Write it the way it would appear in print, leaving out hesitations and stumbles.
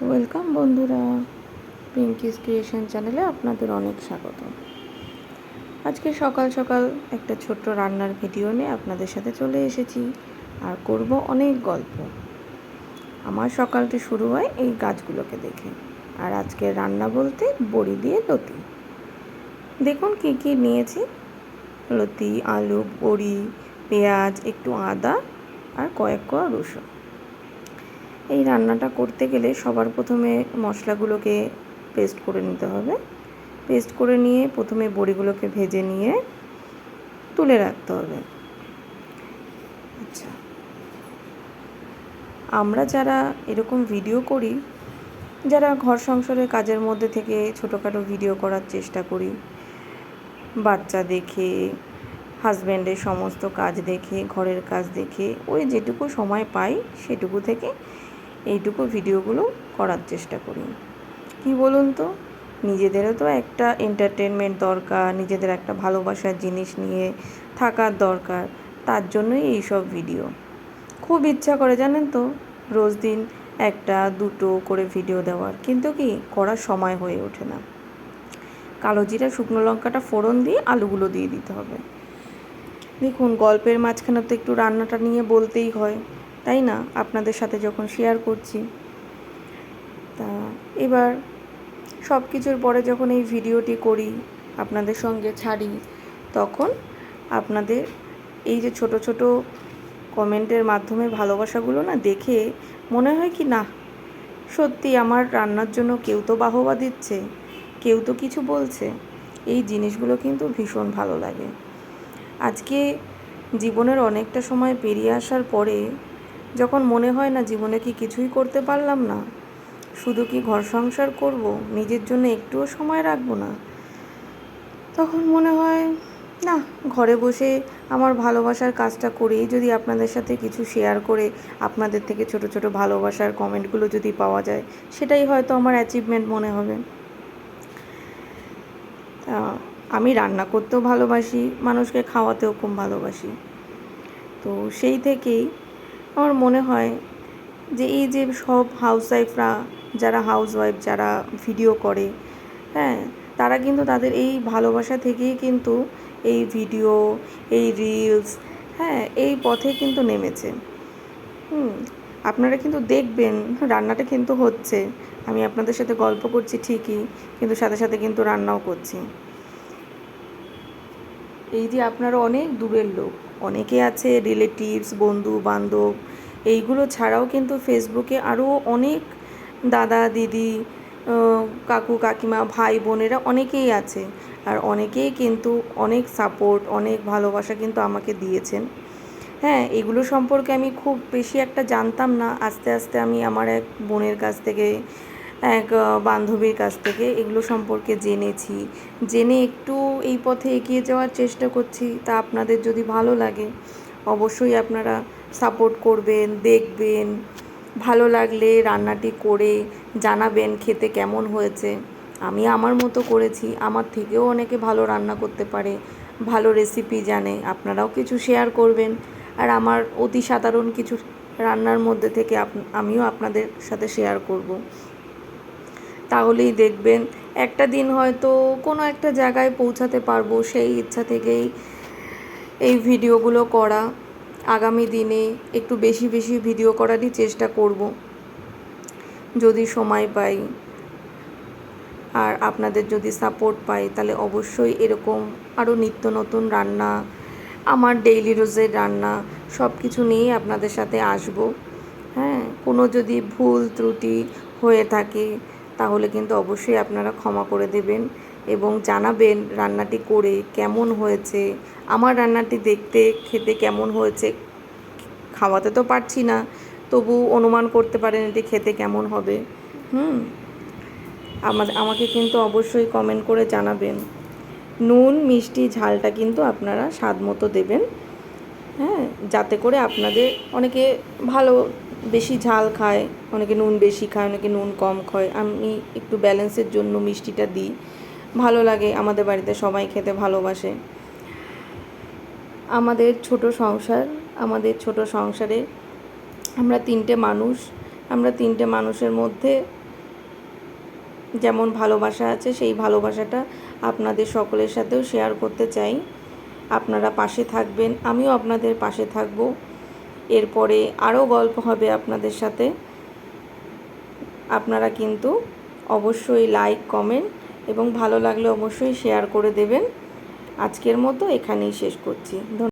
Welcome বন্ধুরা, Pinki's creation চ্যানেলে আপনাদের অনেক স্বাগত। আজকে সকাল সকাল একটা ছোট্ট রান্নার ভিডিও নিয়ে আপনাদের সাথে চলে এসেছি আর করব অনেক গল্প। আমার সকালটি শুরু হয় এই গাছগুলোকে দেখে। আর আজকে রান্না বলতে বড়ি দিয়ে লতি। দেখুন কী কী নিয়েছি: লতি, আলু, বড়ি, পেঁয়াজ, একটু আদা আর কয়েক কোয়া রসুন। এই রান্নাটা করতে গেলে সবার প্রথমে মশলাগুলোকে পেস্ট করে নিতে হবে। পেস্ট করে নিয়ে প্রথমে বড়িগুলোকে ভেজে নিয়ে তুলে রাখতে হবে। আচ্ছা, আমরা যারা এরকম ভিডিও করি, যারা ঘর সংসারের কাজের মধ্যে থেকে ছোটোখাটো ভিডিও করার চেষ্টা করি, বাচ্চা দেখে, হাজব্যান্ডের সমস্ত কাজ দেখে, ঘরের কাজ দেখে, ওই যেটুকু সময় পাই সেটুকু থেকে এইটুকু ভিডিওগুলো করার চেষ্টা করি। কি বলুন তো, নিজেদেরও তো একটা এন্টারটেনমেন্ট দরকার, নিজেদের একটা ভালোবাসার জিনিস নিয়ে থাকার দরকার। তার জন্যই এইসব ভিডিও। খুব ইচ্ছা করে জানেন তো, রোজ দিন একটা দুটো করে ভিডিও দেওয়ার, কিন্তু কি করার সময় হয়ে ওঠে না। কালো জিরা, শুকনো লঙ্কাটা ফোড়ন দিয়ে আলুগুলো দিয়ে দিতে হবে। দেখুন, গল্পের মাঝখানে তো একটু রান্নাটা নিয়ে বলতেই হয়, তাই না? আপনাদের সাথে যখন শেয়ার করছি, তা এবার সব কিছুর পরে যখন এই ভিডিওটি করি, আপনাদের সঙ্গে ছাড়ি, তখন আপনাদের এই যে ছোট ছোট কমেন্টের মাধ্যমে ভালোবাসাগুলো না দেখে মনে হয় কি না, সত্যি আমার রান্নার জন্য কেউ তো বাহবা দিচ্ছে, কেউ তো কিছু বলছে। এই জিনিসগুলো কিন্তু ভীষণ ভালো লাগে। আজকে জীবনের অনেকটা সময় পেরিয়ে আসার পরে যখন মনে হয় না জীবনে কি কিছুই করতে পারলাম না, শুধু কি ঘর সংসার করব, নিজের জন্য একটুও সময় রাখবো না, তখন মনে হয় না, ঘরে বসে আমার ভালোবাসার কাজটা করেই যদি আপনাদের সাথে কিছু শেয়ার করে আপনাদের থেকে ছোট ছোট ভালোবাসার কমেন্টগুলো যদি পাওয়া যায়, সেটাই হয়তো আমার অ্যাচিভমেন্ট মনে হবে। আমি রান্না করতেও ভালোবাসি, মানুষকে খাওয়াতেও খুব ভালোবাসি। তো সেই থেকেই আমার মনে হয় যে এই যে সব হাউসওয়াইফরা, যারা হাউসওয়াইফ, যারা ভিডিও করে, হ্যাঁ, তারা কিন্তু তাদের এই ভালোবাসা থেকেই কিন্তু এই ভিডিও, এই রিলস, হ্যাঁ, এই পথে কিন্তু নেমেছে। আপনারা কিন্তু দেখবেন রান্নাটা কিন্তু হচ্ছে, আমি আপনাদের সাথে গল্প করছি ঠিকই, কিন্তু সাথে সাথে কিন্তু রান্নাও করছি। এই যে আপনারা অনেক দূরের লোক, অনেকে আছে রিলেটিভস, বন্ধু বান্ধব, এইগুলো ছাড়াও কিন্তু ফেসবুকে আরও অনেক দাদা দিদি, কাকু কাকিমা, ভাই বোনেরা অনেকেই আছে। আর অনেকেই কিন্তু অনেক সাপোর্ট, অনেক ভালোবাসা কিন্তু আমাকে দিয়েছেন। হ্যাঁ, এগুলো সম্পর্কে আমি খুব বেশি একটা জানতাম না। আস্তে আস্তে আমি আমার এক বোনের কাছ থেকে, এক বান্ধবীর কাছ থেকে এগুলো সম্পর্কে জেনেছি। জেনে একটু এই পথে এগিয়ে যাওয়ার চেষ্টা করছি। তা আপনাদের যদি ভালো লাগে, অবশ্যই আপনারা সাপোর্ট করবেন, দেখবেন। ভালো লাগলে রান্নাটি করে জানাবেন খেতে কেমন হয়েছে। আমি আমার মতো করেছি, আমার থেকেও অনেকে ভালো রান্না করতে পারে, ভালো রেসিপি জানে। আপনারাও কিছু শেয়ার করবেন, আর আমার অতি সাধারণ কিছু রান্নার মধ্যে থেকে আমিও আপনাদের সাথে শেয়ার করব। তাহলেই দেখবেন একটা দিন হয়তো কোনো একটা জায়গায় পৌঁছাতে পারবো। সেই ইচ্ছা থেকেই এই ভিডিওগুলো করা। আগামী দিনে একটু বেশি বেশি ভিডিও করারই চেষ্টা করব যদি সময় পাই, আর আপনাদের যদি সাপোর্ট পাই, তাহলে অবশ্যই এরকম আরও নিত্য নতুন রান্না, আমার ডেইলি রোজের রান্না, সব কিছু নিয়েই আপনাদের সাথে আসব। হ্যাঁ, কোনো যদি ভুল ত্রুটি হয়ে থাকে তাহলে কিন্তু অবশ্যই আপনারা ক্ষমা করে দেবেন এবং জানাবেন রান্নাটি করে কেমন হয়েছে, আমার রান্নাটি দেখতে খেতে কেমন হয়েছে। খাওয়াতে তো পারছি না, তবু অনুমান করতে পারেন এটি খেতে কেমন হবে। আমাকে কিন্তু অবশ্যই কমেন্ট করে জানাবেন। নুন মিষ্টি ঝালটা কিন্তু আপনারা স্বাদ মতো দেবেন, হ্যাঁ, যাতে করে আপনাদের, অনেকে ভালো বেশি ঝাল খায়, অনেকে নুন বেশি খায়, অনেকে নুন কম খায়। আমি একটু ব্যালেন্সের জন্য মিষ্টিটা দিই, ভালো লাগে, আমাদের বাড়িতে সবাই খেতে ভালোবাসে। আমাদের ছোট সংসারে আমরা তিনটে মানুষ, আমরা তিনটে মানুষের মধ্যে যেমন ভালোবাসা আছে, সেই ভালোবাসাটা আপনাদের সকলের সাথেও শেয়ার করতে চাই। আপনারা পাশে থাকবেন, আমিও আপনাদের পাশে থাকব। এরপরে আরও গল্প হবে আপনাদের সাথে। আপনারা কিন্তু অবশ্যই লাইক, কমেন্ট এবং ভালো লাগলে অবশ্যই শেয়ার করে দেবেন। আজকের মতো এখানেই শেষ করছি।